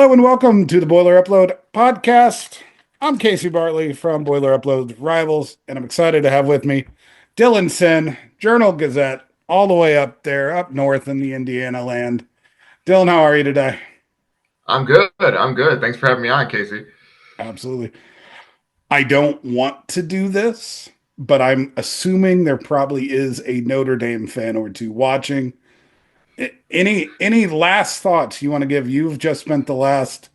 Hello and welcome to the Boiler Upload podcast. I'm Casey Bartley from Boiler Upload Rivals, and I'm excited to have with me Dylan Sinn, Journal Gazette, all the way up there, up north in the Indiana land. Dylan, how are you today? I'm good. I'm good. Thanks for having me on, Casey. Absolutely. I don't want to do this, but I'm assuming there probably is a Notre Dame fan or two watching. Any last thoughts you want to give? You've just spent the last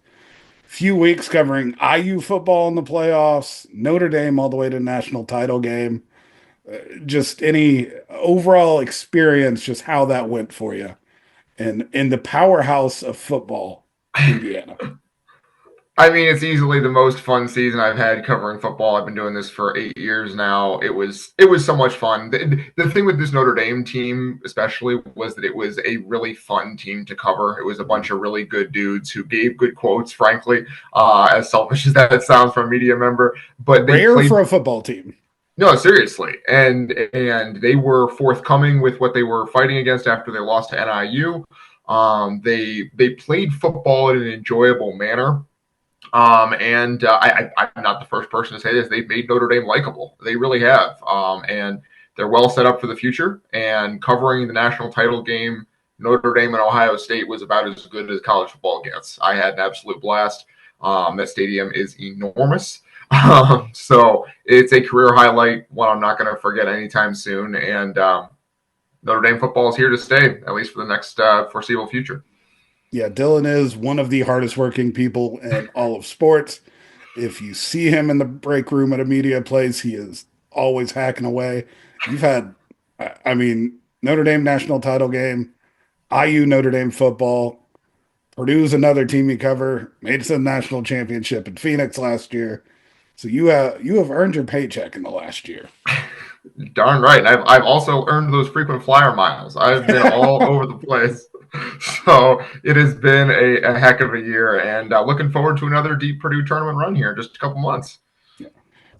few weeks covering IU football in the playoffs, Notre Dame all the way to the national title game. Just any overall experience, just how that went for you, and in the powerhouse of football, Indiana. I mean, it's easily the most fun season I've had covering football. I've been doing this for 8 years now. It was so much fun. The thing with this Notre Dame team, especially, was that it was a really fun team to cover. It was a bunch of really good dudes who gave good quotes. Frankly, as selfish as that sounds from a media member, but they Rare played. for a football team. No, seriously, and they were forthcoming with what they were fighting against after they lost to NIU. They played football in an enjoyable manner. I'm not the first person to say this. They've made Notre Dame likable. They really have. And they're well set up for the future. And covering the national title game, Notre Dame and Ohio State was about as good as college football gets. I had an absolute blast. That stadium is enormous. So it's a career highlight, one I'm not going to forget anytime soon. And Notre Dame football is here to stay, at least for the next foreseeable future. Yeah, Dylan is one of the hardest working people in all of sports. If you see him in the break room at a media place, he is always hacking away. You've had, I mean, Notre Dame national title game, IU Notre Dame football, Purdue's another team you cover, made it to the national championship in Phoenix last year. So you have earned your paycheck in the last year. Darn right. And I've also earned those frequent flyer miles. I've been all over the place. So it has been a heck of a year, and looking forward to another deep Purdue tournament run here in just a couple months. Yeah.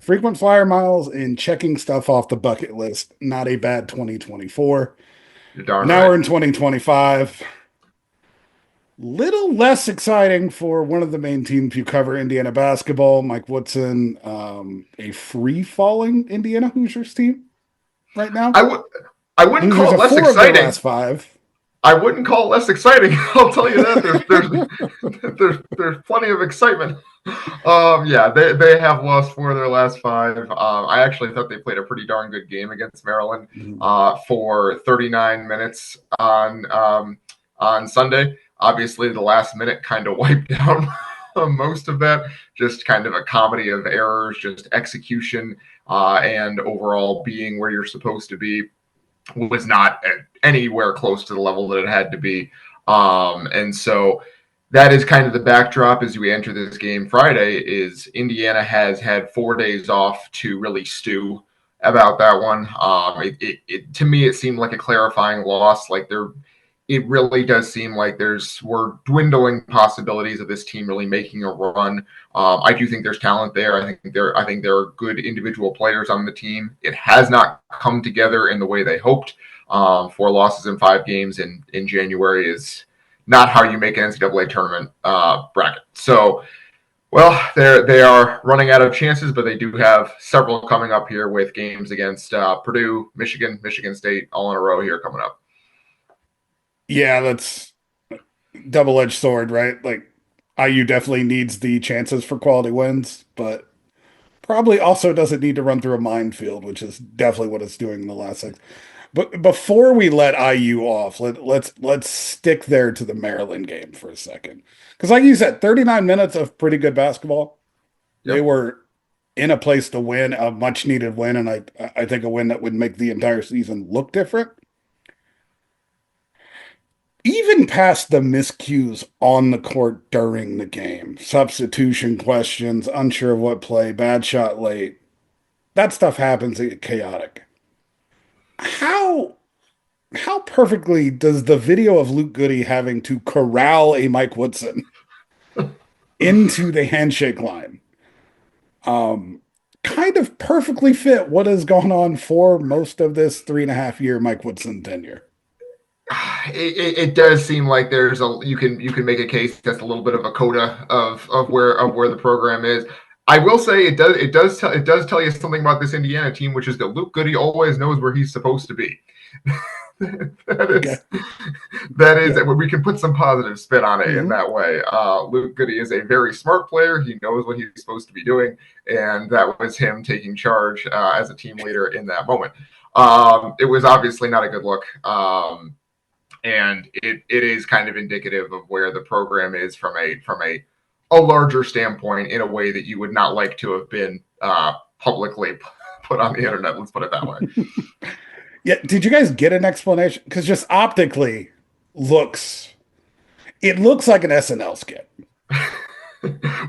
Frequent flyer miles and checking stuff off the bucket list. Not a bad 2024. You're darn Now right. we're in 2025. Little less exciting for one of the main teams you cover, Indiana basketball. Mike Woodson, a free falling Indiana Hoosiers team right now. I would I wouldn't Hoosiers call it have less four of their exciting. last five. I wouldn't call it less exciting. I'll tell you that. There's plenty of excitement. Yeah, they have lost 4 of their last 5. I actually thought they played a pretty darn good game against Maryland for 39 minutes on Sunday. Obviously, the last minute kind of wiped out most of that. Just kind of a comedy of errors, just execution, and overall being where you're supposed to be was not anywhere close to the level that it had to be. And so that is kind of the backdrop as we enter this game Friday is Indiana has had 4 days off to really stew about that one. To me, it seemed like a clarifying loss. It really does seem like we're dwindling possibilities of this team really making a run. I do think there's talent there. I think there are good individual players on the team. It has not come together in the way they hoped. 4 losses in 5 games in January is not how you make an NCAA tournament bracket. So, well, they are running out of chances, but they do have several coming up here with games against Purdue, Michigan, Michigan State, all in a row here coming up. Yeah, that's double-edged sword, right? Like IU definitely needs the chances for quality wins, but probably also doesn't need to run through a minefield, which is definitely what it's doing in the last 6. But before we let IU off, let's stick there to the Maryland game for a second. Because like you said, 39 minutes of pretty good basketball. They Yep. were in a place to win, a much needed win, and I think a win that would make the entire season look different. Even past the miscues on the court during the game, substitution questions, unsure of what play, bad shot late, that stuff happens, it chaotic. How how perfectly does the video of Luke Goody having to corral a Mike Woodson into the handshake line um, kind of perfectly fit what has gone on for most of this 3.5 year Mike Woodson tenure? It does seem like there's a you can make a case that's a little bit of a coda of where the program is. I will say it does tell you something about this Indiana team, which is that Luke Goody always knows where he's supposed to be. Okay. that is Yeah. we can put some positive spin on it in Mm-hmm. that way. Luke Goody is a very smart player. He knows what he's supposed to be doing, and that was him taking charge as a team leader in that moment. It was obviously not a good look. And it is kind of indicative of where the program is from a larger standpoint in a way that you would not like to have been publicly put on the internet. Let's put it that way. Yeah. Did you guys get an explanation? Because just optically looks, it looks like an SNL skit.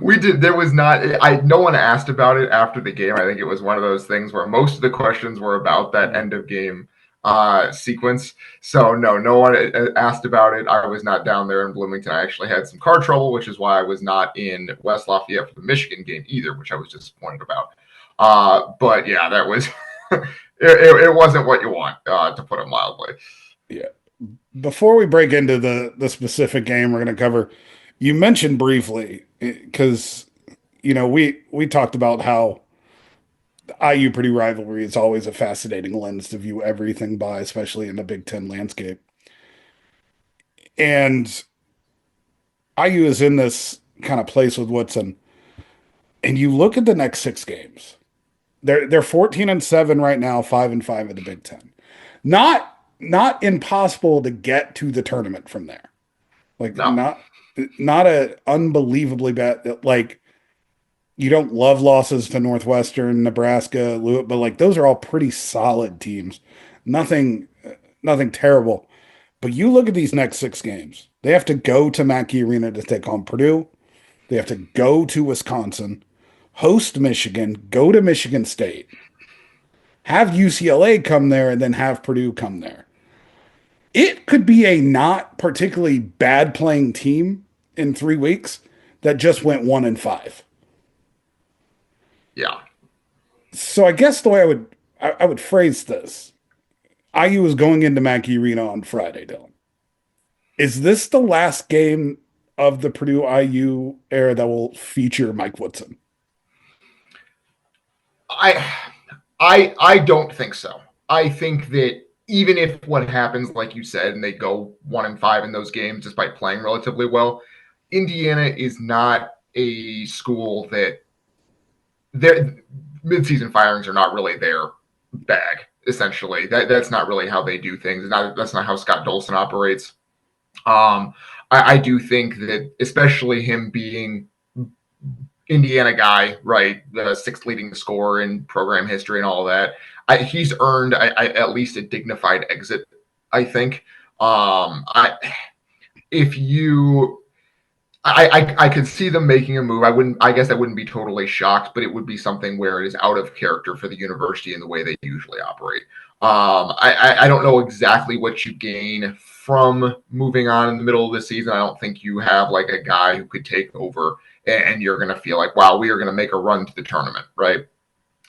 We did. There was not. No one asked about it after the game. I think it was one of those things where most of the questions were about that end of game sequence. So no one asked about it. I was not down there in Bloomington. I actually had some car trouble, which is why I was not in West Lafayette for the Michigan game either, which I was disappointed about. But yeah, that was it wasn't what you want, to put it mildly. Yeah. Before we break into the specific game we're going to cover, you mentioned briefly because we talked about how the IU-Purdue rivalry is always a fascinating lens to view everything by, especially in the Big Ten landscape. And IU is in this kind of place with Woodson, and you look at the next 6 games. They're 14-7 right now, 5-5 in the Big Ten. Not impossible to get to the tournament from there. Like No. not a unbelievably bad, like you don't love losses to Northwestern, Nebraska, but like those are all pretty solid teams. Nothing nothing terrible. But you look at these next 6 games. They have to go to Mackey Arena to take on Purdue. They have to go to Wisconsin, host Michigan, go to Michigan State, have UCLA come there, and then have Purdue come there. It could be a not particularly bad playing team in 3 weeks that just went 1-5. Yeah. So I guess the way I would phrase this, IU is going into Mackey Arena on Friday, Dylan. Is this the last game of the Purdue-IU era that will feature Mike Woodson? I don't think so. I think that even if what happens, like you said, and they go 1-5 in those games despite playing relatively well, Indiana is not a school that their midseason firings are not really their bag. Essentially, that's not really how they do things. That's not how Scott Dolson operates. I do think that, especially him being Indiana guy, right, the 6th leading scorer in program history and all of that, he's earned at least a dignified exit. I think. If you I could see them making a move. I guess I wouldn't be totally shocked, but it would be something where it is out of character for the university in the way they usually operate. I don't know exactly what you gain from moving on in the middle of the season. I don't think you have like a guy who could take over and you're going to feel like, wow, we are going to make a run to the tournament, right?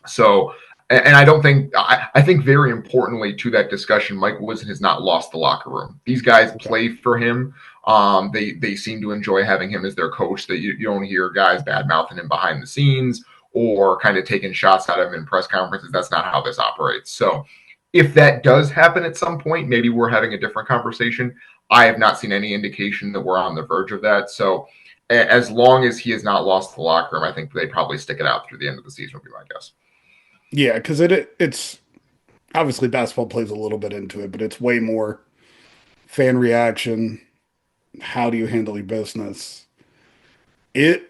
So, and I don't think, I think very importantly to that discussion, Mike Woodson has not lost the locker room. These guys play for him. They seem to enjoy having him as their coach. That you don't hear guys bad mouthing him behind the scenes or kind of taking shots at him in press conferences. That's not how this operates. So if that does happen at some point, maybe we're having a different conversation. I have not seen any indication that we're on the verge of that. So as long as he has not lost the locker room, I think they probably stick it out through the end of the season would be my guess. Yeah, because it's obviously basketball plays a little bit into it, but it's way more fan reaction. How do you handle your business? I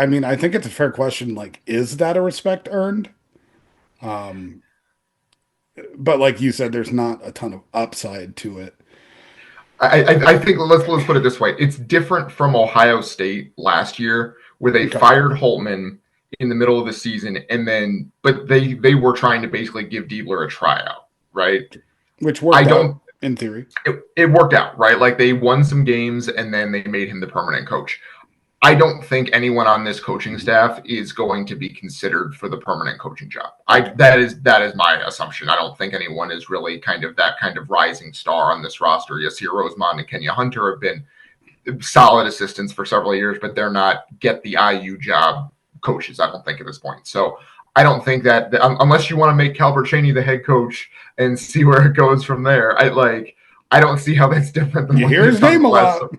mean, I think it's a fair question. Like, is that a respect earned? Um, but like you said, there's not a ton of upside to it. I think let's put it this way: it's different from Ohio State last year, where they Okay. fired Holtman in the middle of the season, but they were trying to basically give Diebler a tryout, right? Which I worked out don't. in theory. It worked out, right? Like they won some games, and then they made him the permanent coach. I don't think anyone on this coaching staff is going to be considered for the permanent coaching job. That is my assumption. I don't think anyone is really kind of that kind of rising star on this roster. Yasir Rosemont and Kenya Hunter have been solid assistants for several years, but they're not get the IU job coaches, I don't think, at this point. So I don't think that unless you want to make Calbert Cheney the head coach and see where it goes from there, I don't see how that's different than you hear his name a lot.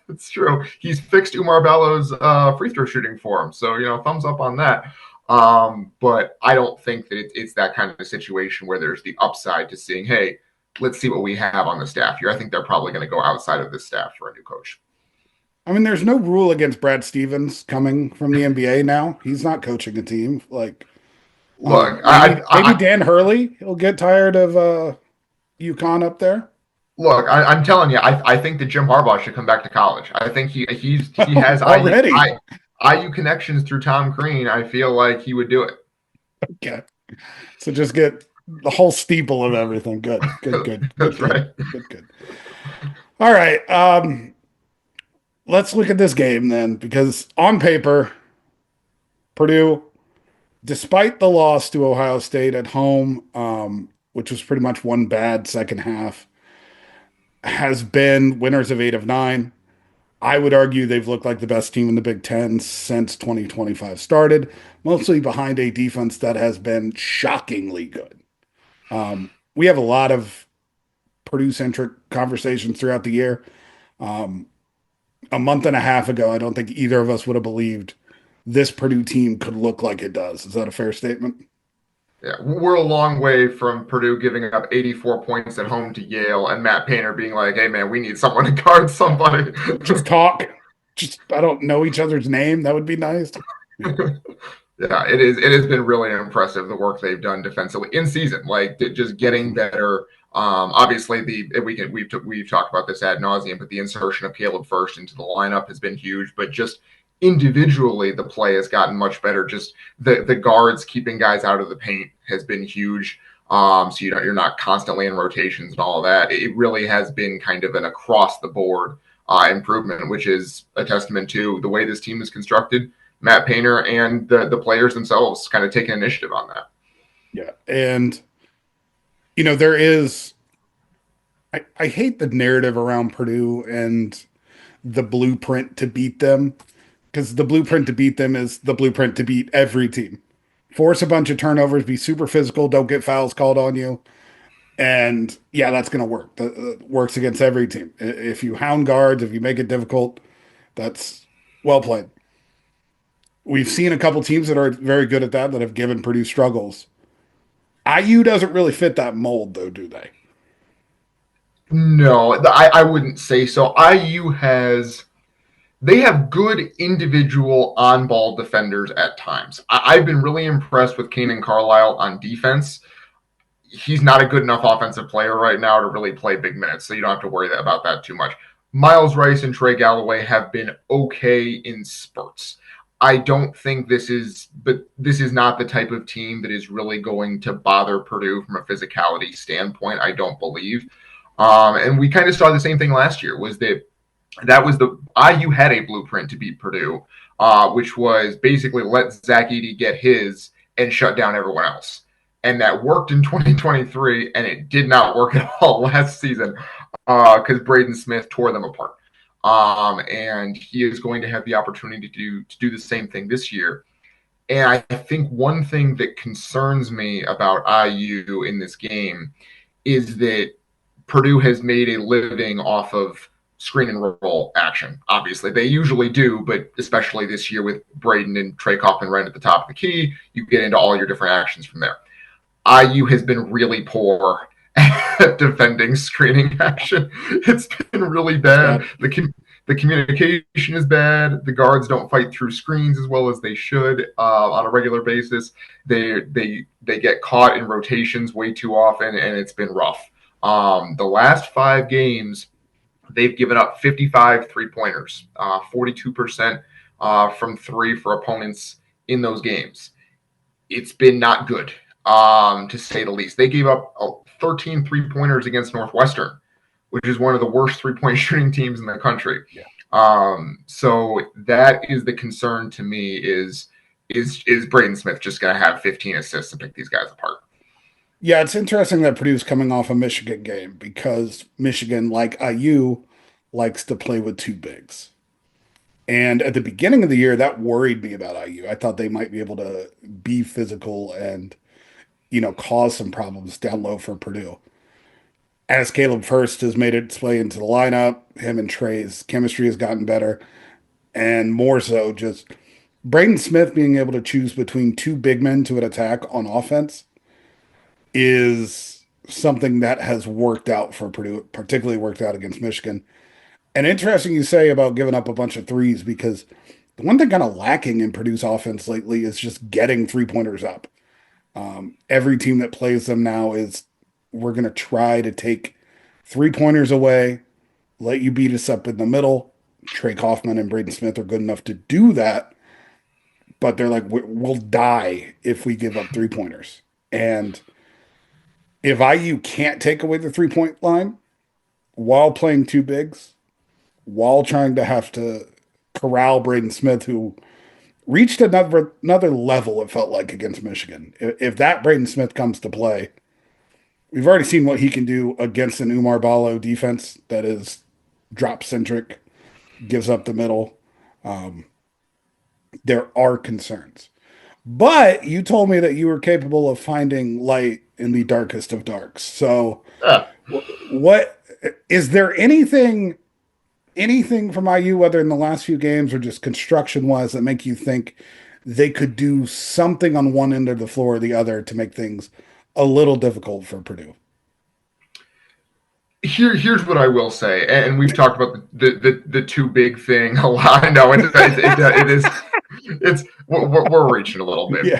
It's true. He's fixed Umar Ballo's free throw shooting for him. So, thumbs up on that. But I don't think that it's that kind of a situation where there's the upside to seeing, hey, let's see what we have on the staff here. I think they're probably going to go outside of this staff for a new coach. I mean, there's no rule against Brad Stevens coming from the NBA now. He's not coaching a team. Look, maybe Dan Hurley, he'll get tired of UConn up there. Look, I'm telling you, I think that Jim Harbaugh should come back to college. I think he has already IU connections through Tom Crean. I feel like he would do it. Okay, so just get the whole steeple of everything. Good. That's right. Good. All right, let's look at this game then, because on paper, Purdue, despite the loss to Ohio State at home, which was pretty much one bad second half, has been winners of 8 of 9. I would argue they've looked like the best team in the Big Ten since 2025 started, mostly behind a defense that has been shockingly good. We have a lot of Purdue-centric conversations throughout the year. A month and a half ago, I don't think either of us would have believed this Purdue team could look like it does. Is that a fair statement? Yeah, we're a long way from Purdue giving up 84 points at home to Yale and Matt Painter being like, hey, man, we need someone to guard somebody. Just talk. I don't know each other's name. That would be nice. Yeah. Yeah, it has been really impressive, the work they've done defensively in season, like just getting better. Obviously, we've talked about this ad nauseum, but the insertion of Caleb First into the lineup has been huge. But just individually, the play has gotten much better. Just the guards keeping guys out of the paint has been huge. So you're not constantly in rotations and all of that. It really has been kind of an across the board improvement, which is a testament to the way this team is constructed. Matt Painter and the players themselves kind of taking initiative on that. Yeah, and there is. I hate the narrative around Purdue and the blueprint to beat them, because the blueprint to beat them is the blueprint to beat every team. Force a bunch of turnovers, be super physical, don't get fouls called on you. And yeah, that's going to work. That works against every team. If you hound guards, if you make it difficult, that's well played. We've seen a couple teams that are very good at that have given Purdue struggles. IU doesn't really fit that mold, though, do they? No, I wouldn't say so. They have good individual on-ball defenders at times. I've been really impressed with Kanan Carlisle on defense. He's not a good enough offensive player right now to really play big minutes, so you don't have to worry about that too much. Miles Rice and Trey Galloway have been okay in spurts. I don't think this is not the type of team that is really going to bother Purdue from a physicality standpoint, I don't believe. And we kind of saw the same thing last year, was that was the IU had a blueprint to beat Purdue, which was basically let Zach Edey get his and shut down everyone else. And that worked in 2023, and it did not work at all last season because Braden Smith tore them apart. And he is going to have the opportunity to do the same thing this year. And I think one thing that concerns me about IU in this game is that Purdue has made a living off of screen and roll action. Obviously, they usually do, but especially this year with Braden and Trey Kaufman right at the top of the key, you get into all your different actions from there. IU has been really poor at defending screening action. It's been really bad. The communication is bad. The guards don't fight through screens as well as they should on a regular basis. They get caught in rotations way too often, and it's been rough. The last 5 games, they've given up 55 three-pointers, 42% from 3 for opponents in those games. It's been not good, to say the least. They gave up 13 three-pointers against Northwestern, which is one of the worst three-point shooting teams in the country. Yeah. So that is the concern to me is Braden Smith just going to have 15 assists and pick these guys apart? Yeah, it's interesting that Purdue's coming off a Michigan game because Michigan, like IU, likes to play with two bigs. And at the beginning of the year, that worried me about IU. I thought they might be able to be physical and, cause some problems down low for Purdue. As Caleb First has made its way into the lineup, him and Trey's chemistry has gotten better. And more so, just Braden Smith being able to choose between two big men to an attack on offense is something that has worked out for Purdue, particularly worked out against Michigan. And interesting you say about giving up a bunch of threes because the one thing kind of lacking in Purdue's offense lately is just getting 3-pointers up. Every team that plays them now is we're going to try to take 3-pointers away, let you beat us up in the middle. Trey Kaufman and Braden Smith are good enough to do that, but they're like, we'll die if we give up 3-pointers. And if IU can't take away the 3-point line while playing two bigs, while trying to have to corral Braden Smith, who reached another level, it felt like, against Michigan. If that Braden Smith comes to play, we've already seen what he can do against an Umar Ballo defense that is drop centric, gives up the middle. There are concerns. But you told me that you were capable of finding light in the darkest of darks. So, Uh, what is there anything from IU, whether in the last few games or just construction wise, that make you think they could do something on one end of the floor or the other to make things a little difficult for Purdue? Here's what I will say, and we've talked about the too big thing a lot. I know it is it's we're reaching a little bit, Yeah.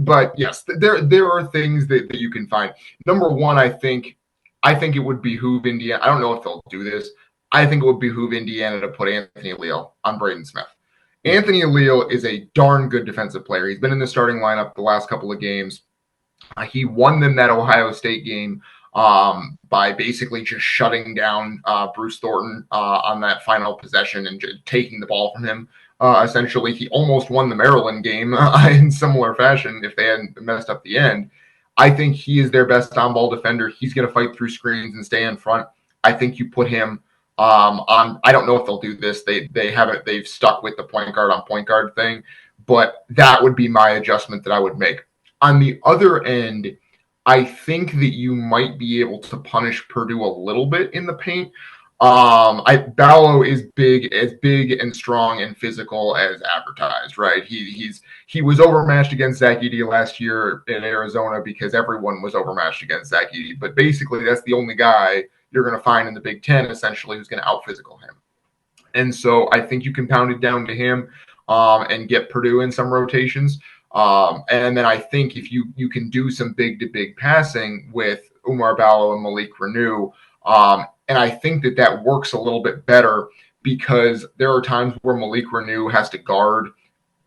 but yes, there are things that you can find. Number one, I think it would behoove Indiana. I don't know if they'll do this. I think it would behoove Indiana to put Anthony Leal on Braden Smith. Anthony Leal is a darn good defensive player. He's been in the starting lineup the last couple of games. He won them that Ohio State game by basically just shutting down Bruce Thornton on that final possession and taking the ball from him. Essentially, he almost won the Maryland game in similar fashion if they hadn't messed up the end. I think he is their best on-ball defender. He's going to fight through screens and stay in front. I think you put him on. I don't know if they'll do this. They haven't. They've stuck with the point guard on point guard thing, but that would be my adjustment that I would make. On the other end, I think that you might be able to punish Purdue a little bit in the paint. Ballo is as big and strong and physical as advertised, right? He was overmatched against Zach Edey last year in Arizona because everyone was overmatched against Zach Edey. But basically, that's the only guy you're going to find in the Big Ten, essentially, who's going to out-physical him. And so I think you can pound it down to him and get Purdue in some rotations. And then I think if you can do some big-to-big passing with Umar Ballo and Malik Renew, and I think that works a little bit better because there are times where Malik Renew has to guard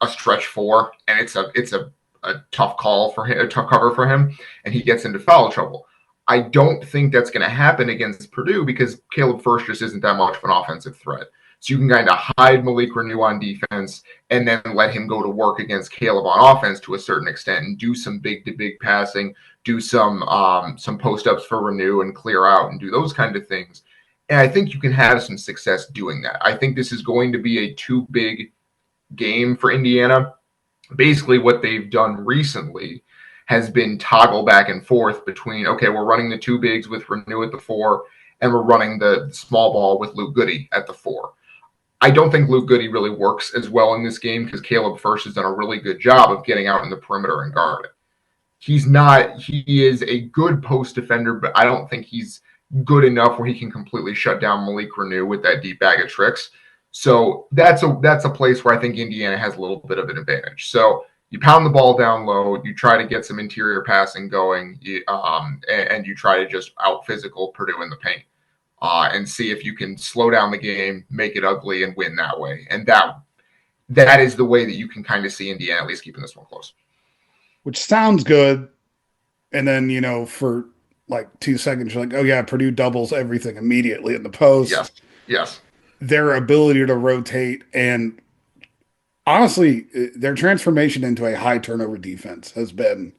a stretch four, and it's a tough call for him, a tough cover for him, and he gets into foul trouble. I don't think that's going to happen against Purdue because Caleb First just isn't that much of an offensive threat. So you can kind of hide Malik Renew on defense and then let him go to work against Caleb on offense to a certain extent and do some big-to-big passing, do some post-ups for Renew and clear out and do those kind of things. And I think you can have some success doing that. I think this is going to be a too big game for Indiana. Basically what they've done recently has been toggle back and forth between, okay, we're running the two bigs with Renew at the 4, and we're running the small ball with Luke Goody at the 4. I don't think Luke Goody really works as well in this game because Caleb First has done a really good job of getting out in the perimeter and guarding. He is a good post defender, but I don't think he's good enough where he can completely shut down Malik Renew with that deep bag of tricks. So that's a place where I think Indiana has a little bit of an advantage. So you pound the ball down low, you try to get some interior passing going, and you try to just out physical Purdue in the paint. And see if you can slow down the game, make it ugly, and win that way. And that is the way that you can kind of see Indiana at least keeping this one close. Which sounds good. And then, for like 2 seconds, you're like, oh, yeah, Purdue doubles everything immediately in the post. Yes. their ability to rotate and honestly, their transformation into a high turnover defense has been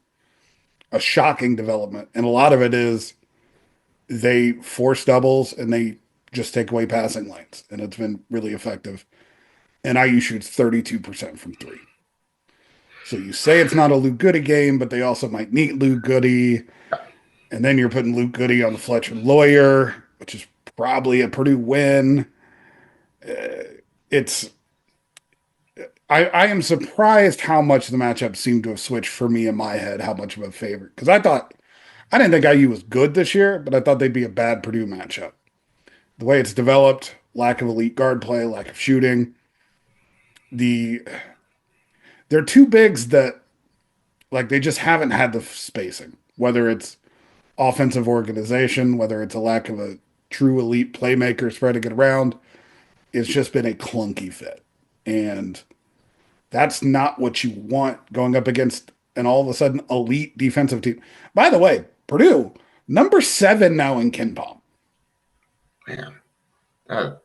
a shocking development. And a lot of it is they force doubles and they just take away passing lanes. And it's been really effective. And IU shoots 32% from three. So you say it's not a Luke Goody game, but they also might need Luke Goody. And then you're putting Luke Goody on the Fletcher Lawyer, which is probably a Purdue win. It's I am surprised how much the matchup seemed to have switched for me in my head, how much of a favorite. Because I didn't think IU was good this year, but I thought they'd be a bad Purdue matchup. The way it's developed, lack of elite guard play, lack of shooting. They're two bigs that like they just haven't had the spacing, whether it's offensive organization, whether it's a lack of a true elite playmaker spreading it around. It's just been a clunky fit. And that's not what you want going up against an all of a sudden elite defensive team. By the way, Purdue, number 7 now in KenPom. Man,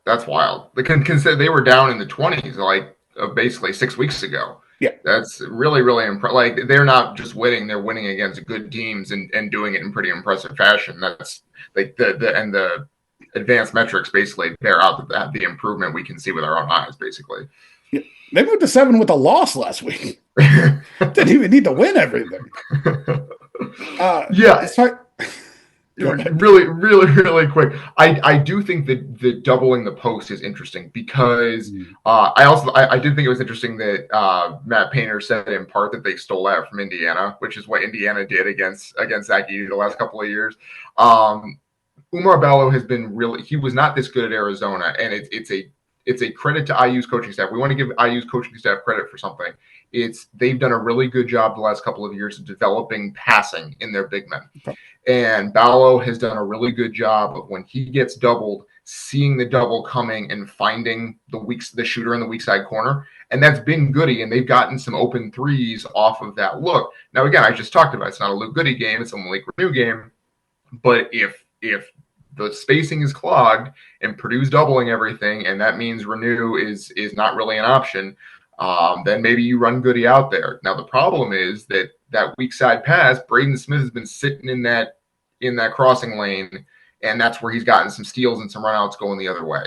that's wild. They were down in the 20s like basically 6 weeks ago. Yeah. That's really, really impressive. Like, they're not just winning, they're winning against good teams and doing it in pretty impressive fashion. That's like the advanced metrics basically bear out the improvement we can see with our own eyes, basically. Yeah. They moved to 7 with a loss last week. Didn't even need to win everything. Yeah. Really, really, really quick. I do think that the doubling the post is interesting because I did think it was interesting that Matt Painter said in part that they stole that from Indiana, which is what Indiana did against Mackey the last couple of years. Umar Ballo has been he was not this good at Arizona, and it's a credit to IU's coaching staff. We want to give IU's coaching staff credit for something. They've done a really good job the last couple of years of developing passing in their big men. Okay. And Ballo has done a really good job of when he gets doubled, seeing the double coming and finding the shooter in the weak side corner. And that's been Goody, and they've gotten some open threes off of that look. Now, again, I just talked about it's not a Luke Goody game, it's a Malik Renew game. But if the spacing is clogged and Purdue's doubling everything, and that means Renew is not really an option, then maybe you run Goody out there. Now, the problem is that weak side pass, Braden Smith has been sitting in that crossing lane, and that's where he's gotten some steals and some runouts going the other way.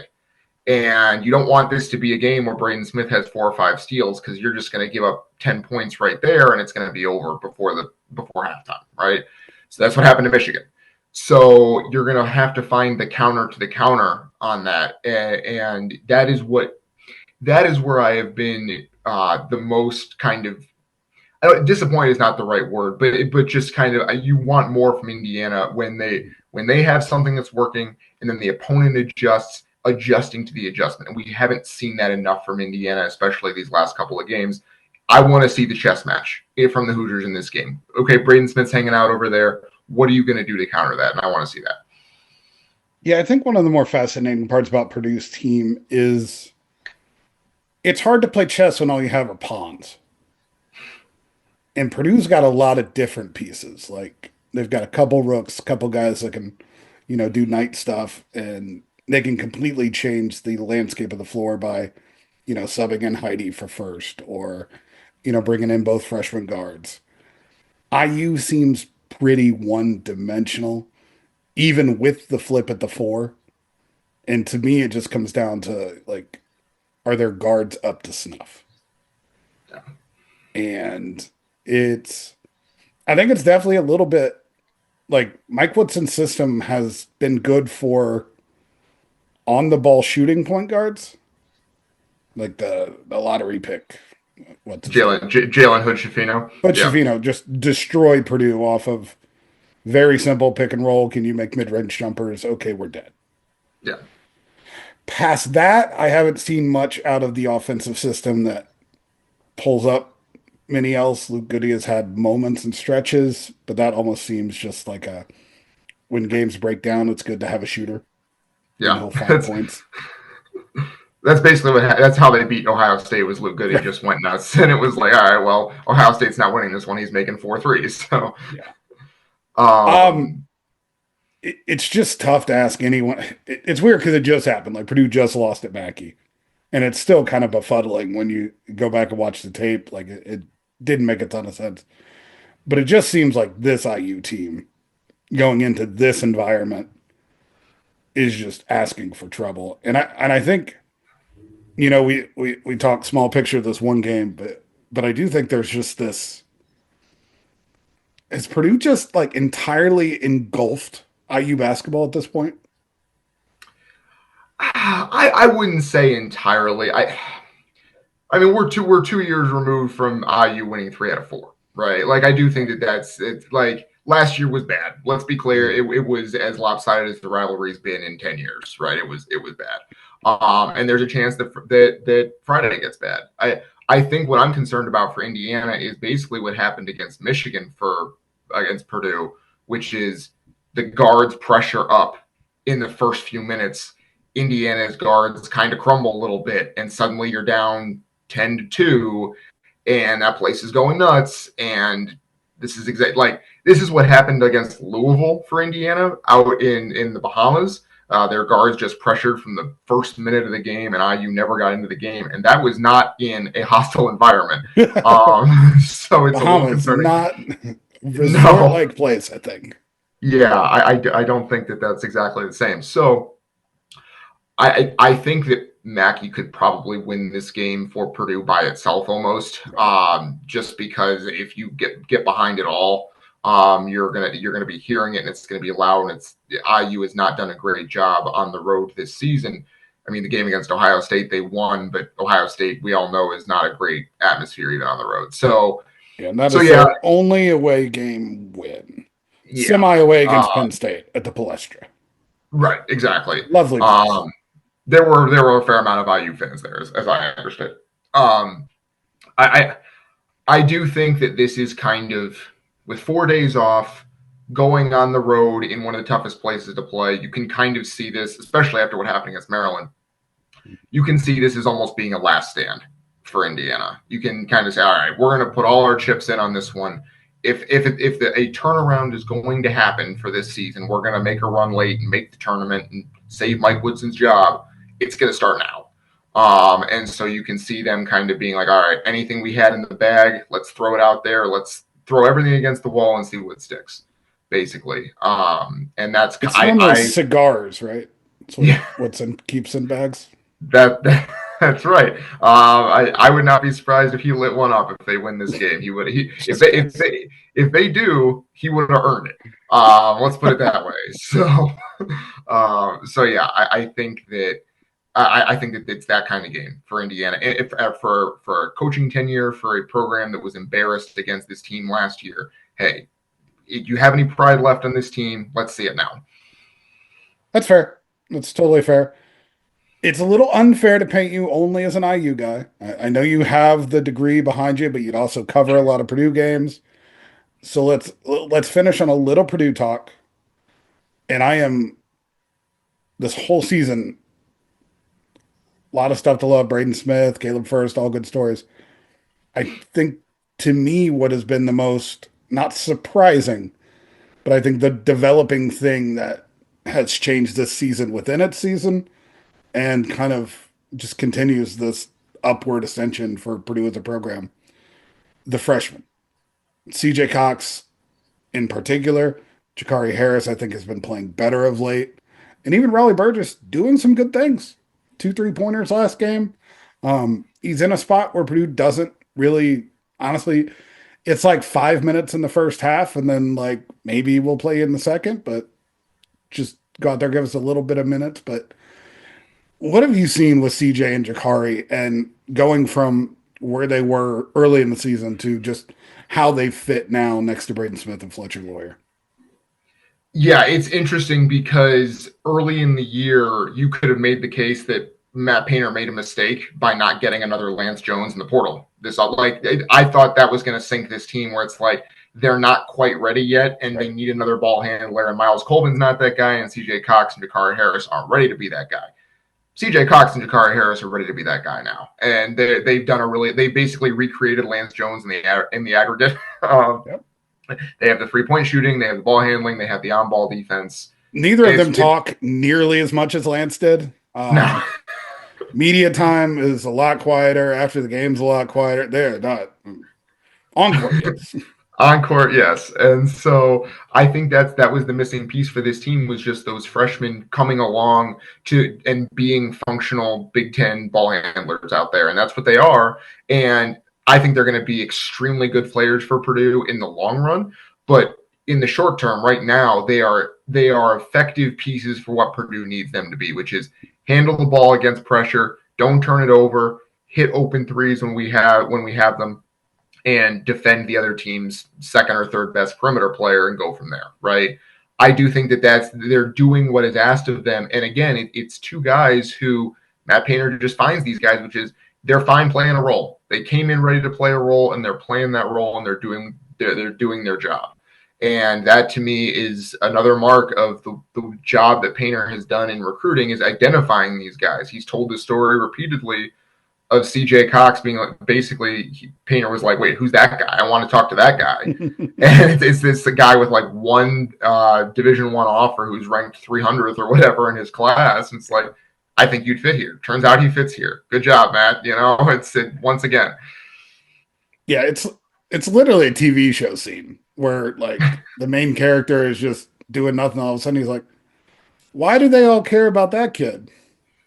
And you don't want this to be a game where Braden Smith has 4 or 5 steals because you're just going to give up 10 points right there, and it's going to be over before halftime, right? So that's what happened to Michigan. So you're going to have to find the counter to the counter on that, and that is where I have been the most kind of disappointed is not the right word, but just kind of you want more from Indiana when they have something that's working, and then the opponent adjusting to the adjustment, and we haven't seen that enough from Indiana, especially these last couple of games. I want to see the chess match from the Hoosiers in this game. Okay, Braden Smith's hanging out over there. What are you going to do to counter that? And I want to see that. Yeah, I think one of the more fascinating parts about Purdue's team is it's hard to play chess when all you have are pawns. And Purdue's got a lot of different pieces. Like they've got a couple rooks, a couple guys that can, do night stuff, and they can completely change the landscape of the floor by, subbing in Heidi for first or, bringing in both freshman guards. IU seems pretty one-dimensional, even with the flip at the 4. And to me, it just comes down to, like, are their guards up to snuff? Yeah. And I think it's definitely a little bit, like, Mike Woodson's system has been good for on-the-ball shooting point guards, like the lottery pick. What's Jalen Hood-Schifino. Hood-Schifino just destroyed Purdue off of very simple pick and roll. Can you make mid-range jumpers? Okay, we're dead. Yeah. Past that, I haven't seen much out of the offensive system that pulls up many else. Luke Goody has had moments and stretches, but that almost seems just like when games break down, it's good to have a shooter. Yeah. He'll find points. That's basically that's how they beat Ohio State. Was Luke Goody just went nuts, and it was like, all right, well, Ohio State's not winning this one. He's making 4 threes. So, yeah. it's just tough to ask anyone. It's weird because it just happened. Like Purdue just lost at Mackey, and it's still kind of befuddling when you go back and watch the tape. Like it didn't make a ton of sense, but it just seems like this IU team going into this environment is just asking for trouble. And I think we talk small picture of this one game, but I do think there's just this. Is Purdue just like entirely engulfed IU basketball at this point? I wouldn't say entirely. I mean, we're 2 years removed from IU winning 3 out of 4, right? Like, I do think it's like last year was bad. Let's be clear, it was as lopsided as the rivalry's been in 10 years, right? It was bad. And there's a chance that Friday gets bad. I think what I'm concerned about for Indiana is basically what happened against Michigan against Purdue, which is the guards pressure up in the first few minutes. Indiana's guards kind of crumble a little bit, and suddenly you're down 10-2, and that place is going nuts. And this is what happened against Louisville for Indiana out in the Bahamas. Their guards just pressured from the first minute of the game, and IU never got into the game, and that was not in a hostile environment. So it's Bahamas, a little concerning. Not resort-like place, I think. Yeah, I don't think that's exactly the same. So I think that Mackey could probably win this game for Purdue by itself almost, just because if you get behind it all, you're gonna be hearing it, and it's gonna be loud. And IU has not done a great job on the road this season. I mean, the game against Ohio State they won, but Ohio State, we all know, is not a great atmosphere even on the road. So yeah, and that is their only away game win. Yeah. Semi-away against Penn State at the Palestra. Right, exactly. Lovely. There were a fair amount of IU fans there, as I understood. I do think that this is kind of, with 4 days off, going on the road in one of the toughest places to play. You can kind of see this, especially after what happened against Maryland. You can see this as almost being a last stand for Indiana. You can kind of say, all right, we're going to put all our chips in on this one. If a turnaround is going to happen for this season, we're going to make a run late and make the tournament and save Mike Woodson's job. It's going to start now. And so you can see them kind of being like, all right, anything we had in the bag, let's throw it out there. Let's throw everything against the wall and see what sticks, basically. And that's it's one of those cigars, right? That's what Woodson keeps in bags. That's right. I would not be surprised if he lit one up if they win this game. If they do, he would have earned it. Let's put it that way. So yeah, I think that it's that kind of game for Indiana. If for a coaching tenure for a program that was embarrassed against this team last year, hey, if you have any pride left on this team, let's see it now. That's fair. That's totally fair. It's a little unfair to paint you only as an IU guy. I know you have the degree behind you, but you'd also cover a lot of Purdue games. So let's finish on a little Purdue talk. And I am, this whole season, a lot of stuff to love. Braden Smith, Caleb First, all good stories. I think, to me, what has been the most, not surprising, but I think the developing thing that has changed this season within its season and kind of just continues this upward ascension for Purdue as a program, the freshmen. CJ Cox in particular, Jakari Harris, I think, has been playing better of late. And even Raleigh Burgess doing some good things. 2 3-pointers last game. He's in a spot where Purdue doesn't really, honestly, it's like 5 minutes in the first half, and then like maybe we'll play in the second, but just go out there, give us a little bit of minutes. But what have you seen with CJ and Jakari and going from where they were early in the season to just how they fit now next to Braden Smith and Fletcher Lawyer? Yeah, it's interesting because early in the year, you could have made the case that Matt Painter made a mistake by not getting another Lance Jones in the portal. I thought that was going to sink this team where it's like they're not quite ready yet and they need another ball handler, and Miles Colvin's not that guy, and CJ Cox and Jakari Harris aren't ready to be that guy. CJ Cox and Jakari Harris are ready to be that guy now, and they basically recreated Lance Jones in the aggregate. They have the 3-point shooting, they have the ball handling, they have the on-ball defense. Neither of them It talk nearly as much as Lance did. no. Media time is a lot quieter. After the game's a lot quieter. They're not on court, yes. On court, yes. And so I think that was the missing piece for this team, was just those freshmen coming along to and being functional Big Ten ball handlers out there. And that's what they are. And I think they're going to be extremely good players for Purdue in the long run. But in the short term, right now, they are effective pieces for what Purdue needs them to be, which is handle the ball against pressure, don't turn it over, hit open threes when we have them, and defend the other team's second or third best perimeter player and go from there, right? I do think they're doing what is asked of them. And again, it's two guys who Matt Painter just finds these guys, which is they're fine playing a role. They came in ready to play a role, and they're playing that role, and they're doing their job. And that to me is another mark of the job that Painter has done in recruiting, is identifying these guys. He's told this story repeatedly of CJ Cox being like, basically, Painter was like, wait, who's that guy? I want to talk to that guy. And it's this guy with like one Division I offer who's ranked 300th or whatever in his class. And it's like, I think you'd fit here. Turns out he fits here. Good job, Matt. Once again. Yeah, it's literally a TV show scene where like the main character is just doing nothing. All of a sudden he's like, why do they all care about that kid?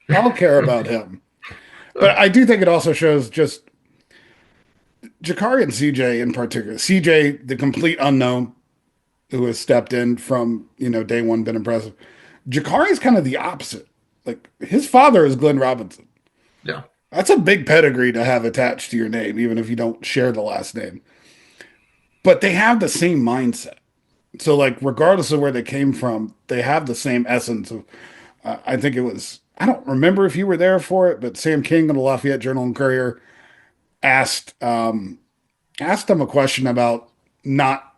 I'll care about him. But I do think it also shows just Jakari and CJ in particular. CJ, the complete unknown who has stepped in from, day one, been impressive. Jakari's kind of the opposite. Like his father is Glenn Robinson. Yeah. That's a big pedigree to have attached to your name, even if you don't share the last name. But they have the same mindset. So like, regardless of where they came from, they have the same essence of, I think it was, I don't remember if you were there for it, but Sam King of the Lafayette Journal and Courier asked them a question about not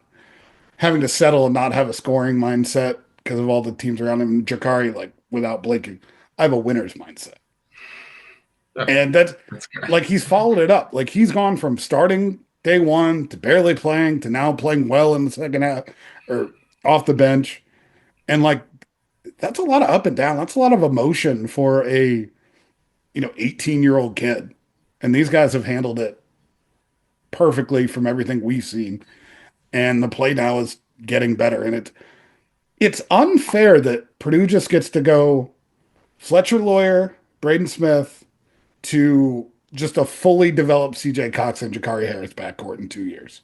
having to settle and not have a scoring mindset because of all the teams around him. And Jakari, like, without blinking, I have a winner's mindset. And that's like, he's followed it up. Like, he's gone from starting day one to barely playing to now playing well in the second half or off the bench. And like, that's a lot of up and down. That's a lot of emotion for a, 18-year-old kid. And these guys have handled it perfectly from everything we've seen. And the play now is getting better. And it's unfair that Purdue just gets to go Fletcher Lawyer, Braden Smith to just a fully developed CJ Cox and Jakari Harris backcourt in 2 years.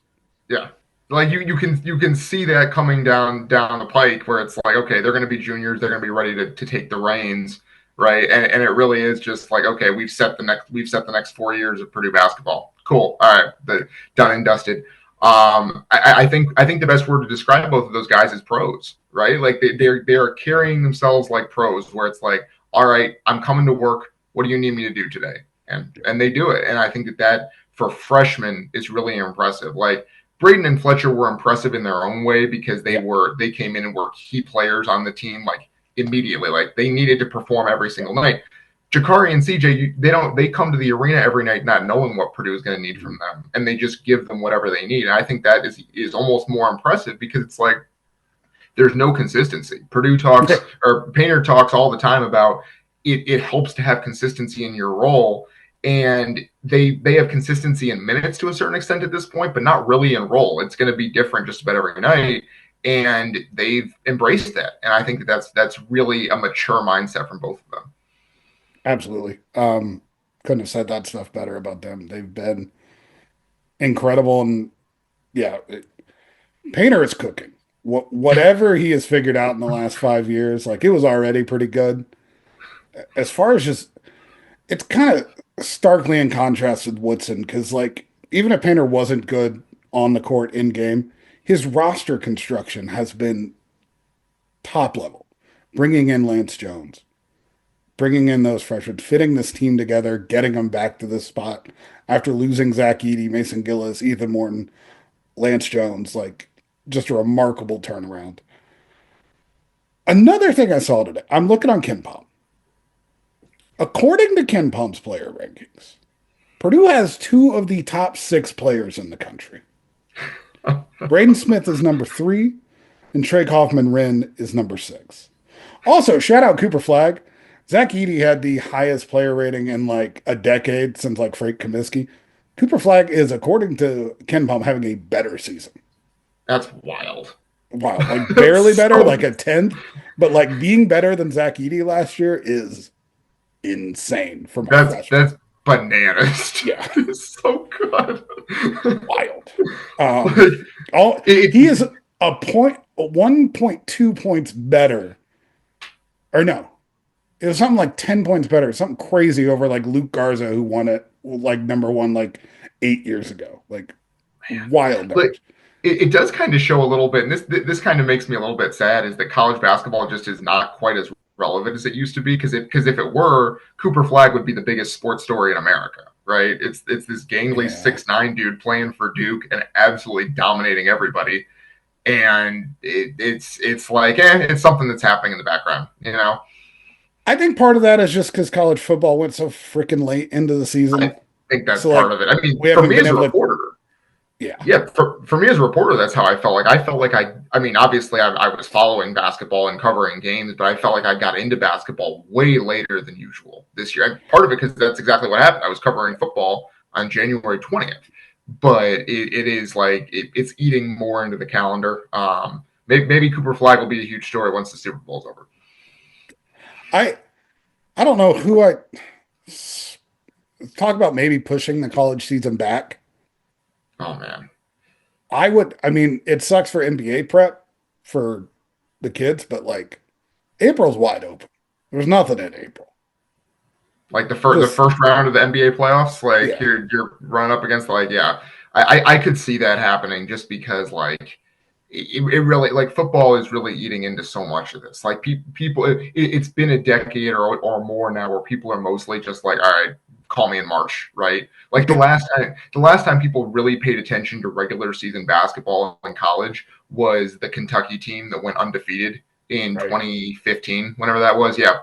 Yeah. Like you can see that coming down the pike, where it's like, okay, they're going to be juniors, they're going to be ready to take the reins, right? And it really is just like, okay, we've set the next 4 years of Purdue basketball. Cool, all right, done and dusted. I think the best word to describe both of those guys is pros, right? Like they are carrying themselves like pros, where it's like, all right, I'm coming to work. What do you need me to do today? And they do it. And I think that for freshmen is really impressive. Like, Braden and Fletcher were impressive in their own way because they came in and were key players on the team, like, immediately. Like, they needed to perform every single night. Jakari and CJ, they come to the arena every night not knowing what Purdue is going to need from them, and they just give them whatever they need. And I think that is almost more impressive because it's like there's no consistency. Purdue talks, or Painter talks all the time about it helps to have consistency in your role. And they have consistency in minutes to a certain extent at this point, but not really in role. It's going to be different just about every night, and they've embraced that. And I think that's really a mature mindset from both of them. Absolutely. Couldn't have said that stuff better about them. They've been incredible, and Painter is cooking. Whatever he has figured out in the last 5 years, like, it was already pretty good. As far as just, it's kind of starkly in contrast with Woodson, because like, even if Painter wasn't good on the court in game, his roster construction has been top level. Bringing in Lance Jones, bringing in those freshmen, fitting this team together, getting them back to this spot after losing Zach Edey, Mason Gillis, Ethan Morton, Lance Jones, like, just a remarkable turnaround. Another thing I saw today, I'm looking on KenPom. According to KenPom's player rankings, Purdue has 2 of the top 6 players in the country. Braden Smith is number 3, and Trey Kaufman-Wren is number 6. Also, shout out Cooper Flag. Zach Edey had the highest player rating in like a decade since like Frank Kaminsky. Cooper Flag is, according to Ken Palm, having a better season. That's wild. Wow, like barely That's better, so, like a tenth, but like being better than Zach Edey last year is insane from a freshman. that's bananas. Yeah, It's so good. wild. Like, All it, he is a point, 1.2 points better, or no, it was something like 10 points better, something crazy over like Luke Garza, who won it like number one like 8 years ago. Like wild like numbers. it does kind of show a little bit, and this kind of makes me a little bit sad, is that college basketball just is not quite as relevant as it used to be. Because if it were, Cooper Flag would be the biggest sports story in America, right? It's this gangly Yeah. 6'9" dude playing for Duke and absolutely dominating everybody, and it's like it's something that's happening in the background, you know. I think part of that is just because college football went so freaking late into the season. I think that's So part like of it. I mean, we for haven't me been as a able to, reporter, yeah. yeah, for me as a reporter, that's how I felt. Like I felt like I mean, obviously I was following basketball and covering games, but I felt like I got into basketball way later than usual this year. And part of it because that's exactly what happened. I was covering football on January 20th, but it is like it's eating more into the calendar. Maybe Cooper Flag will be a huge story once the Super Bowl's over. I I don't know who I talk about maybe pushing the college season back. Oh man, I mean, it sucks for NBA prep for the kids, but like April's wide open. There's nothing in April. like the Just, first round of the NBA playoffs, like yeah, you're running up against like yeah, I could see that happening just because like it really like football is really eating into so much of this. Like people, it's been a decade or more now where people are mostly just like, all right, call me in March, right? Like the last time people really paid attention to regular season basketball in college was the Kentucky team that went undefeated in right. 2015, whenever that was. Yeah,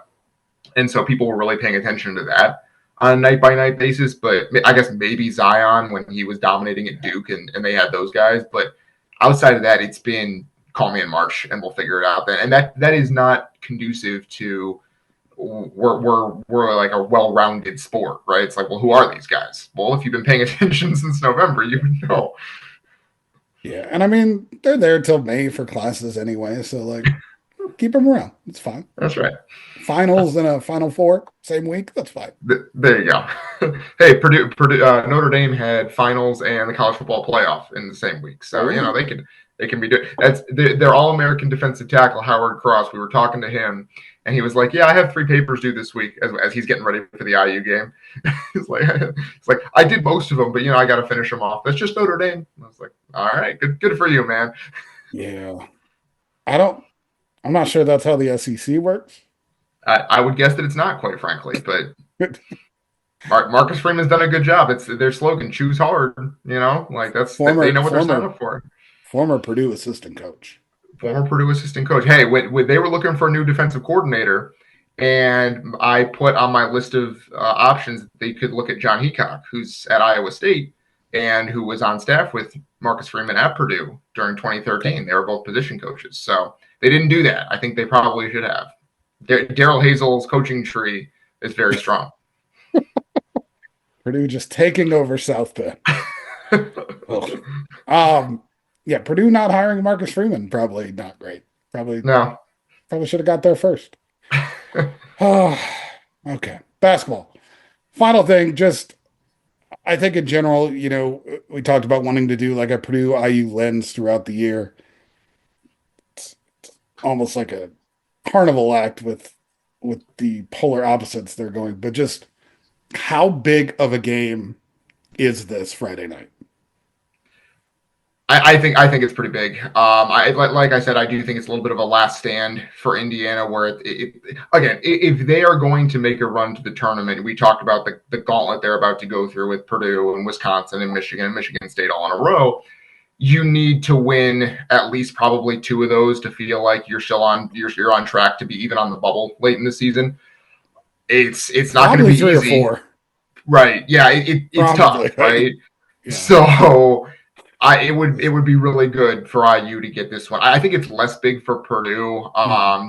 and so people were really paying attention to that on a night by night basis. But I guess maybe Zion when he was dominating at Duke and they had those guys. But outside of that, it's been call me in March and we'll figure it out then. And that is not conducive to we're like a well-rounded sport, right? It's like, well, who are these guys? Well, if you've been paying attention since November, you would know. Yeah, and I mean they're there till May for classes anyway, so like keep them around. It's fine. That's right. Finals and a Final Four same week. That's fine. There you go. Hey, Notre Dame had finals and the college football playoff in the same week, so you know they can be doing. That's their All-American defensive tackle Howard Cross. We were talking to him, and he was like, "Yeah, I have 3 papers due this week as he's getting ready for the IU game." He's like, I did most of them, but you know I got to finish them off. That's just Notre Dame. I was like, all right, good for you, man. Yeah, I don't. I'm not sure that's how the SEC works. I would guess that it's not, quite frankly, but Marcus Freeman's done a good job. It's their slogan: "Choose hard." You know, like they know what they're signing up for. Former Purdue assistant coach. Former Purdue assistant coach. Hey, when they were looking for a new defensive coordinator, and I put on my list of options, they could look at John Heacock, who's at Iowa State and who was on staff with Marcus Freeman at Purdue during 2013. They were both position coaches, so they didn't do that. I think they probably should have. Daryl Hazel's coaching tree is very strong. Purdue just taking over South Bend. Yeah, Purdue not hiring Marcus Freeman, probably not great. Probably should have got there first. Okay. Basketball. Final thing, just I think in general, you know, we talked about wanting to do like a Purdue IU lens throughout the year. It's almost like a carnival act with the polar opposites they're going, but just how big of a game is this Friday night? I think it's pretty big. Like I said, I do think it's a little bit of a last stand for Indiana. Where again, if they are going to make a run to the tournament, we talked about the gauntlet they're about to go through with Purdue and Wisconsin and Michigan State all in a row. You need to win at least probably 2 of those to feel like you're still you're on track to be even on the bubble late in the season. It's not going to be 3 easy. or 4. Right? Yeah, it's tough, right? Yeah. So It would be really good for IU to get this one. I think it's less big for Purdue,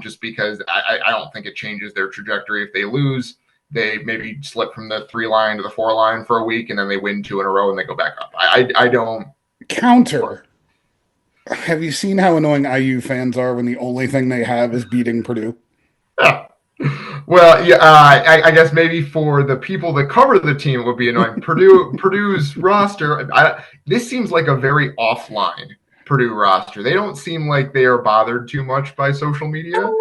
just because I don't think it changes their trajectory. If they lose, they maybe slip from the 3 line to the 4 line for a week, and then they win 2 in a row and they go back up. I don't Counter. Have you seen how annoying IU fans are when the only thing they have is beating Purdue? Well, yeah, I guess maybe for the people that cover the team it would be annoying. Purdue's roster. This seems like a very offline Purdue roster. They don't seem like they are bothered too much by social media.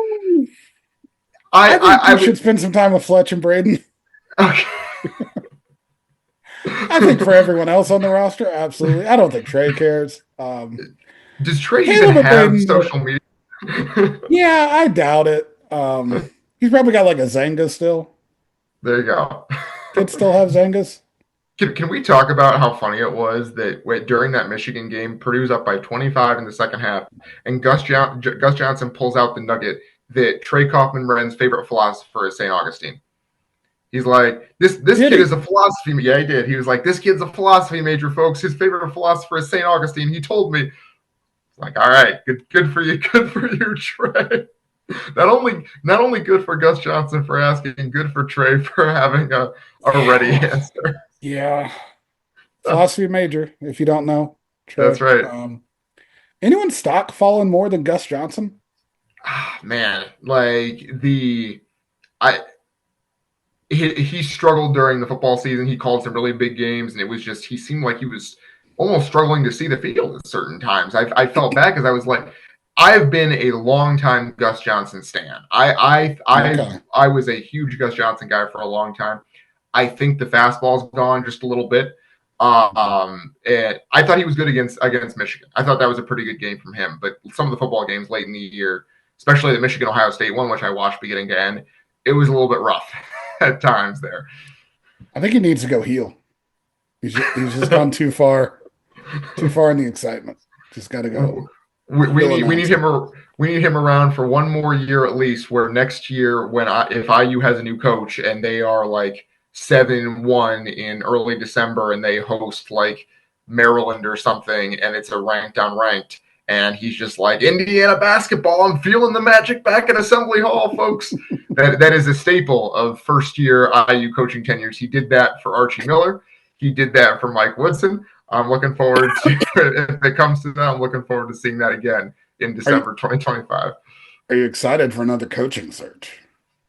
I think you should spend some time with Fletch and Braden. Okay. I think for everyone else on the roster, absolutely. I don't think Trey cares. Does Trey even have social media? Yeah, I doubt it. He's probably got like a Zanga still. There you go. Kids still have Zangas. Can we talk about how funny it was that during that Michigan game, Purdue's up by 25 in the second half, and Gus Johnson pulls out the nugget that Trey Kaufman-Wren's favorite philosopher is St. Augustine. He's like, this kid is a philosophy. Yeah, he did. He was like, this kid's a philosophy major, folks. His favorite philosopher is St. Augustine. He told me. Like, all right, good for you, Trey. Not only good for Gus Johnson for asking, good for Trey for having a ready answer. Yeah, philosophy major. If you don't know, Trey. That's right. Anyone stock fallen more than Gus Johnson? Man, like he struggled during the football season. He called some really big games, and it was just he seemed like he was almost struggling to see the field at certain times. I felt bad because I was like, I've been a long-time Gus Johnson stan. I was a huge Gus Johnson guy for a long time. I think the fastball's gone just a little bit. And I thought he was good against Michigan. I thought that was a pretty good game from him. But some of the football games late in the year, especially the Michigan-Ohio State one, which I watched beginning to end, it was a little bit rough at times there. I think he needs to go heel. He's just gone too far in the excitement. Just got to go. We need him around for one more year at least. Where next year, if IU has a new coach and they are like 7-1 in early December and they host like Maryland or something, and it's a ranked on ranked, and he's just like, Indiana basketball, I'm feeling the magic back at Assembly Hall, folks. that is a staple of first year IU coaching tenures. He did that for Archie Miller. He did that for Mike Woodson. I'm looking forward to it. If it comes to that, I'm looking forward to seeing that again in December 2025. Are you excited for another coaching search?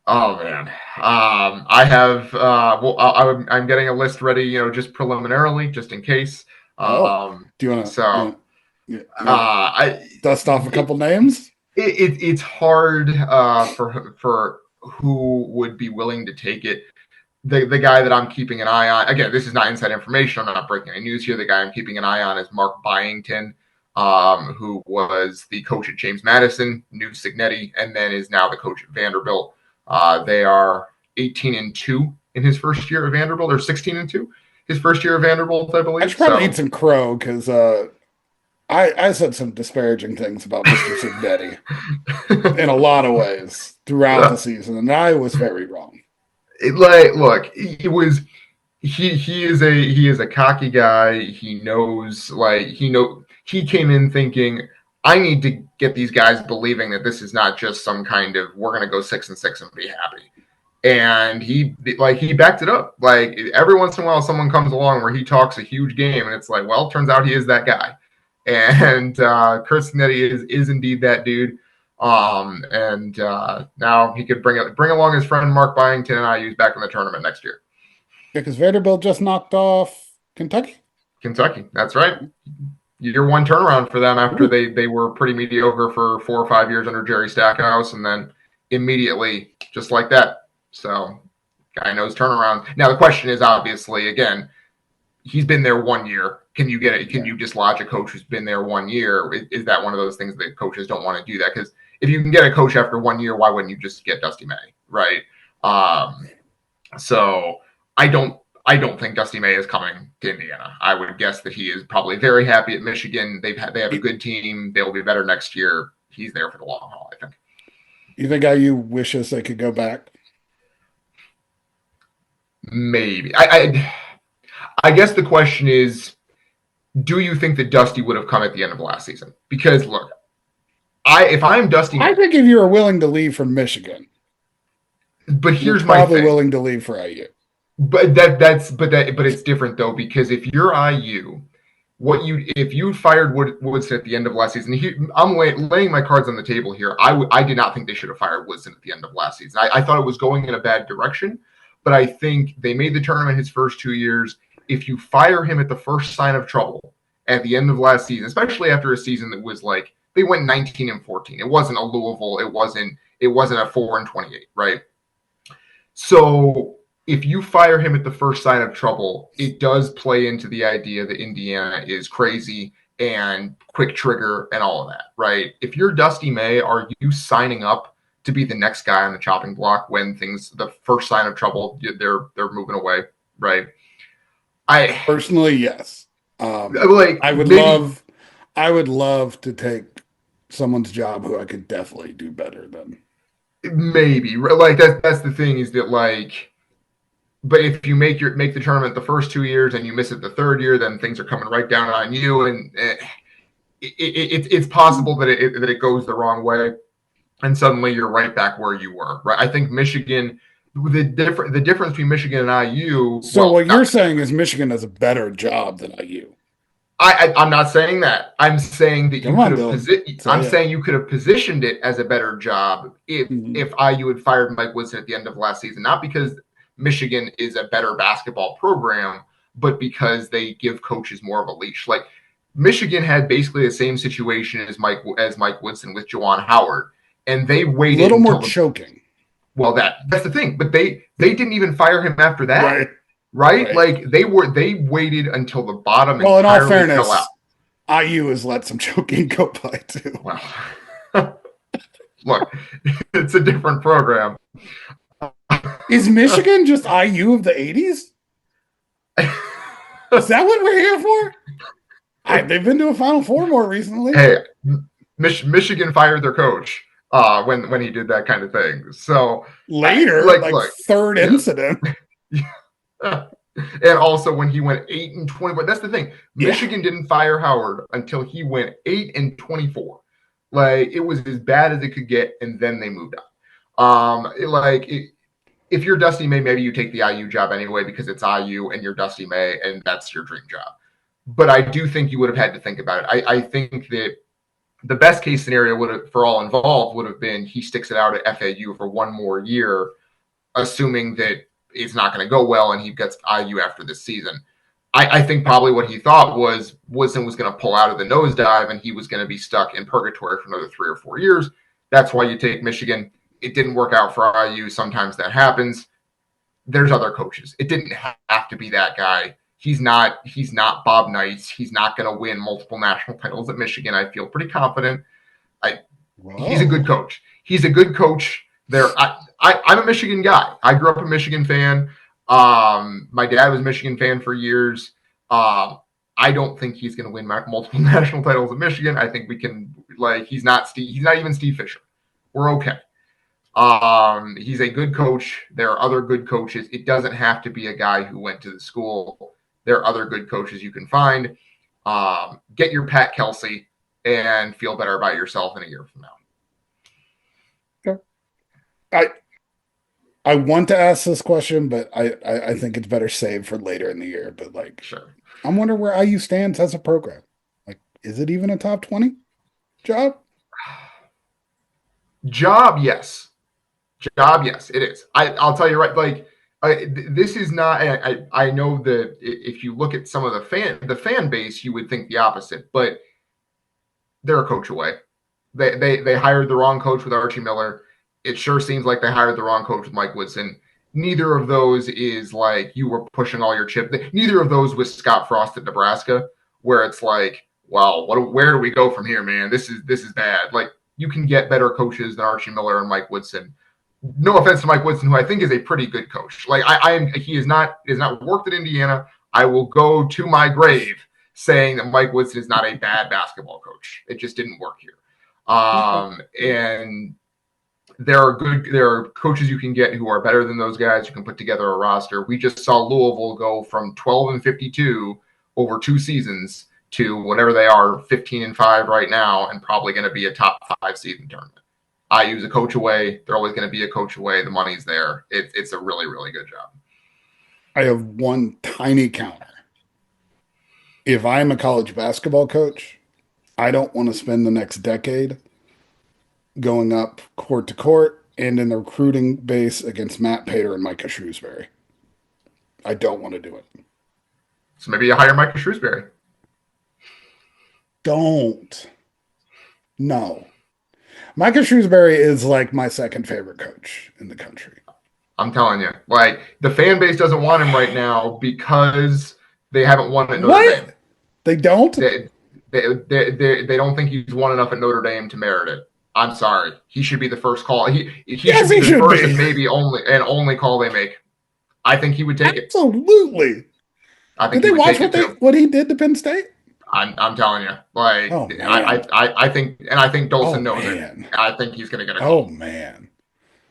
Oh man, I have. I'm getting a list ready, just preliminarily, just in case. Do you want to? So, I dust off a couple names. It's hard for who would be willing to take it. The guy that I'm keeping an eye on, again, this is not inside information. I'm not breaking any news here. The guy I'm keeping an eye on is Mark Byington, who was the coach at James Madison, New Signetti, and then is now the coach at Vanderbilt. They are 18-2 in his first year at Vanderbilt, or 16-2 his first year at Vanderbilt, I believe. I should probably eat some crow because I said some disparaging things about Mr. Signetti in a lot of ways throughout the season, and I was very wrong. Look, he is a cocky guy. He knows, he came in thinking, I need to get these guys believing that this is not just some kind of, we're going to go 6-6 and be happy. And he backed it up. Like, every once in a while, someone comes along where he talks a huge game, and it's like, well, turns out he is that guy. And Kurt Signetti is indeed that dude. Now he could bring along his friend Mark Byington and IU's back in the tournament next year. Yeah, because Vanderbilt just knocked off Kentucky. That's right. Year one turnaround for them after they were pretty mediocre for 4 or 5 years under Jerry Stackhouse, and then immediately just like that. So guy knows turnaround. Now the question is obviously, again, he's been there 1 year. Can you get it? Can you dislodge a coach who's been there 1 year? Is that one of those things that coaches don't want to do that? Because if you can get a coach after 1 year, why wouldn't you just get Dusty May, right? So I don't think Dusty May is coming to Indiana. I would guess that he is probably very happy at Michigan. They have a good team. They'll be better next year. He's there for the long haul, I think. You think IU wishes they could go back? Maybe. I guess the question is, do you think that Dusty would have come at the end of last season? Because look, if I'm Dusty I May, think if you were willing to leave from Michigan, but you're here's my probably thing. willing to leave for IU. But it's different though, because if you're IU, if you fired Woodson at the end of last season, I'm laying my cards on the table here. I did not think they should have fired Woodson at the end of last season. I thought it was going in a bad direction, but I think they made the tournament his first 2 years. If you fire him at the first sign of trouble at the end of last season, especially after a season that was like they went 19-14, it wasn't a Louisville, it wasn't a 4-28, right? So if you fire him at the first sign of trouble, it does play into the idea that Indiana is crazy and quick trigger and all of that, right? If you're Dusty May, are you signing up to be the next guy on the chopping block when the first sign of trouble, they're moving away, right? I Personally, yes. like I would maybe love, I would love to take someone's job who I could definitely do better than. maybe like that's the thing is that like but if you make the tournament the first 2 years and you miss it the third year, then things are coming right down on you, and it's possible that it goes the wrong way, and suddenly you're right back where you were. Right? I think Michigan, the difference between Michigan and IU. So Well, what you're not, saying is Michigan does a better job than IU. I'm not saying that. I'm saying that you Come could on, have Dylan. I'm Say it. saying you could have positioned it as a better job Mhm. if IU had fired Mike Woodson at the end of last season, not because Michigan is a better basketball program, but because they give coaches more of a leash. Like Michigan had basically the same situation as Mike Woodson with Juwan Howard, and they A waited little more until the choking. well that's the thing, but they didn't even fire him after that, Right. right? Right. Like they waited until the bottom Well, in all entirely fell out. fairness, IU has let some choking go by too. Well, look, it's a different program. Is Michigan just IU of the 80s? Is that what we're here for? They've been to a Final Four more recently. Hey, Michigan fired their coach when he did that kind of thing. So Later, like look, third incident. and also when he went 8-20. But that's the thing. Michigan didn't fire Howard until he went 8-24. Like it was as bad as it could get, and then they moved on. If you're Dusty May, maybe you take the IU job anyway because it's IU and you're Dusty May and that's your dream job. But I do think you would have had to think about it. I think that the best case scenario for all involved would have been he sticks it out at FAU for one more year, assuming that it's not going to go well and he gets IU after this season. I think probably what he thought was Woodson was going to pull out of the nosedive and he was going to be stuck in purgatory for another 3 or 4 years. That's why you take Michigan. It didn't work out for IU. Sometimes that happens. There's other coaches. It didn't have to be that guy. He's not Bob Knight. He's not going to win multiple national titles at Michigan. I feel pretty confident. He's a good coach. He's a good coach. I'm a Michigan guy. I grew up a Michigan fan. My dad was a Michigan fan for years. I don't think he's going to win multiple national titles at Michigan. I think we can he's not even Steve Fisher. We're okay. He's a good coach. There are other good coaches. It doesn't have to be a guy who went to the school. There are other good coaches you can find. Get your Pat Kelsey and feel better about yourself in a year from now. I want to ask this question, but I think it's better saved for later in the year. But Sure. I'm wondering where IU stands as a program. Is it even a top 20 job? Job, yes. It is. I'll tell you right. This is not. I know that if you look at some of the fan base, you would think the opposite, but they're a coach away. They hired the wrong coach with Archie Miller. It sure seems like they hired the wrong coach with Mike Woodson. Neither of those is like you were pushing all your chip. Neither of those was Scott Frost at Nebraska, where it's like, well, where do we go from here, man? This is bad. Like you can get better coaches than Archie Miller and Mike Woodson. No offense to Mike Woodson, who I think is a pretty good coach. Like he is not worked at Indiana. I will go to my grave saying that Mike Woodson is not a bad basketball coach. It just didn't work here. And there are coaches you can get who are better than those guys. You can put together a roster. We just saw Louisville go from 12-52 over 2 seasons to whatever they are, 15-5 right now, and probably going to be a top 5 seed in the tournament. IU's a coach away. They're always going to be a coach away. The money's there. It's a really, really good job. I have one tiny counter. If I'm a college basketball coach, I don't want to spend the next decade going up court to court and in the recruiting base against Matt Pater and Micah Shrewsbury. I don't want to do it. So maybe you hire Micah Shrewsbury. Don't. No. Micah Shrewsbury is like my second favorite coach in the country. I'm telling you. Like, the fan base doesn't want him right now because they haven't won at Notre Dame. They don't? They don't think he's won enough at Notre Dame to merit it. I'm sorry. He should be the first call. He should be the first and maybe only call they make. I think he would take it. Absolutely. I think did they watch what he did to Penn State? I'm telling you. Like, I think Dolson knows it. I think he's going to get a call. Oh man.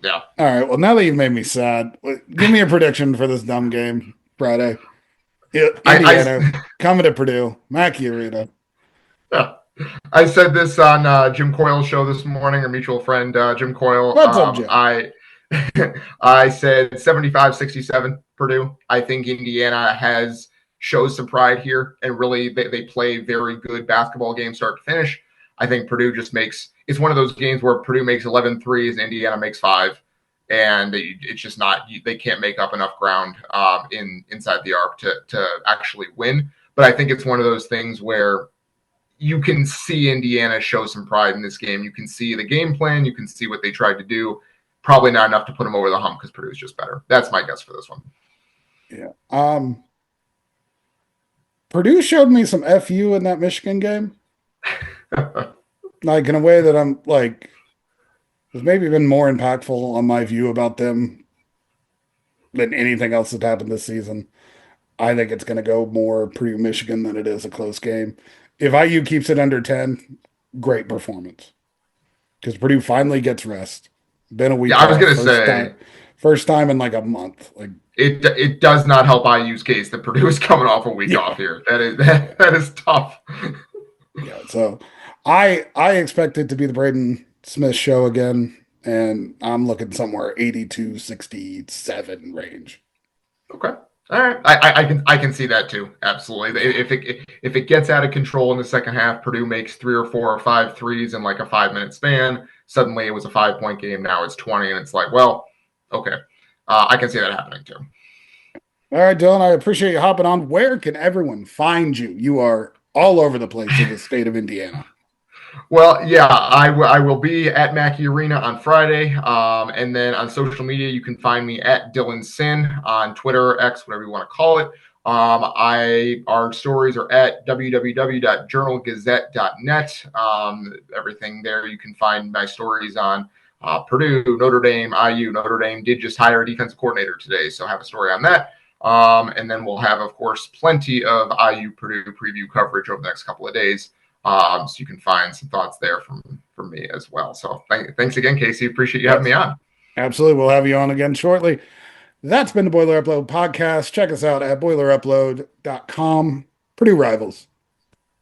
Yeah. All right. Well, now that you've made me sad, give me a prediction for this dumb game Friday. Indiana coming to Purdue, Mackey Arena. Yeah. I said this on Jim Coyle's show this morning, our mutual friend Jim Coyle. What's up, Jim? I said 75-67 Purdue. I think Indiana shows some pride here, and really they play very good basketball game start to finish. I think Purdue just it's one of those games where Purdue makes 11 threes and Indiana makes 5, and it's just not, they can't make up enough ground inside the arc to actually win. But I think it's one of those things where you can see Indiana show some pride in this game. You can see the game plan. You can see what they tried to do. Probably not enough to put them over the hump because Purdue is just better. That's my guess for this one. Yeah. Purdue showed me some FU in that Michigan game. Like, in a way that I'm like, has maybe been more impactful on my view about them than anything else that's happened this season. I think it's going to go more Purdue Michigan than it is a close game. If IU keeps it under 10, great performance. Because Purdue finally gets rest. Been a week. Yeah, I was going to say. First time in like a month. Like, it does not help IU's case that Purdue is coming off a week off here. That is tough. Yeah, so I expect it to be the Braden Smith show again, and I'm looking somewhere 82-67 range. Okay. All right. I can see that too. Absolutely. If it gets out of control in the second half, Purdue makes 3 or 4 or 5 threes in like a 5-minute span. Suddenly it was a 5-point game. Now it's 20, and it's like, well, okay. I can see that happening too. All right, Dylan, I appreciate you hopping on. Where can everyone find you? You are all over the place in the state of Indiana. Well, yeah, I will be at Mackey Arena on Friday. And then on social media, you can find me at Dylan Sinn on Twitter, X, whatever you want to call it. Our stories are at www.journalgazette.net. Everything there, you can find my stories on Purdue, Notre Dame, IU. Notre Dame did just hire a defensive coordinator today, so I have a story on that. And then we'll have, of course, plenty of IU-Purdue preview coverage over the next couple of days. So you can find some thoughts there from me as well. So thanks again, Casey. Appreciate you having me on. Absolutely. We'll have you on again shortly. That's been the Boiler Upload podcast. Check us out at boilerupload.com. Purdue Rivals.